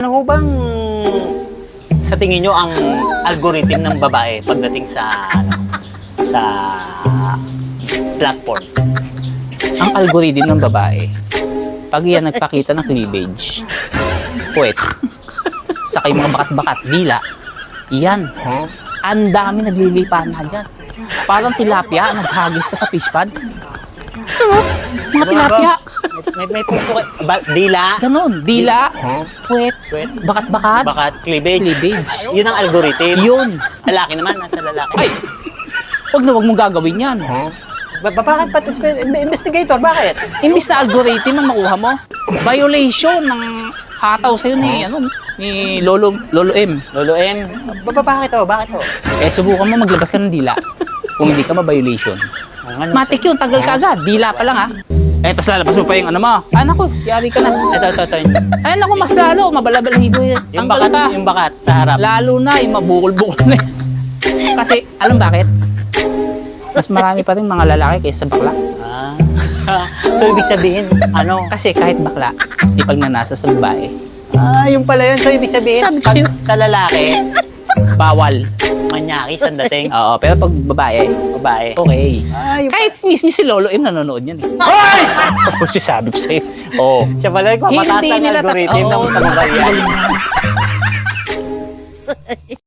Ano ho bang sa tingin nyo ang algorithm ng babae pagdating sa sa platform? Ang algorithm ng babae, pag yan nagpakita ng cleavage, puwet, saka yung mga bakat-bakat, dila, yan. Ang dami naglilipahan na dyan. Parang tilapia, naghagis ka sa fish pond. Mga tilapia. May punto kayo. Dila, Ganon, dila, puwet, Puwet. bakat-bakat, bakat, cleavage. cleavage. Yun ang algorithm. Yun. Lalaki naman, nasa lalaki. Ay, wag na wag mong gagawin yan. Bakit pa? Investigator, bakit? Imbis na algorithm ang makuha mo, violation ng hataw sa'yo ni Lolo M. Lolo M, bakit ho? Bakit ho? Eh, subukan mo maglabas ka ng dila. Kung hindi ka ma-violation. Ano, Matik yun, tagal ka agad. Dila pa lang ha. Eh, tapos lalabas mo pa yung ano mo. Anak ko, yari ka na. ito. Ay, naku, mas lalo. Mabalabalahibo yan. Yung Tanggal bakat, ka. yung bakat sa harap. Lalo na, yung mabukol-bukol na yan. Kasi, alam bakit? Mas marami pa rin mga lalaki kaysa bakla. So, ibig sabihin, ano? Kasi kahit bakla, di pag nanasa sa babae, Yung pala yun. So, ibig sabihin, Sabi ko pag yun. sa lalaki, bawal. manyakis ang dating. Oo, pero pag babae, Babae. okay. Yung Kahit mismo si Lolo M nanonood yan eh. Ay! Tapos sabi ko sa'yo, oo. Siya pala yung mataas ang algorithm ng oo, pagbabayan.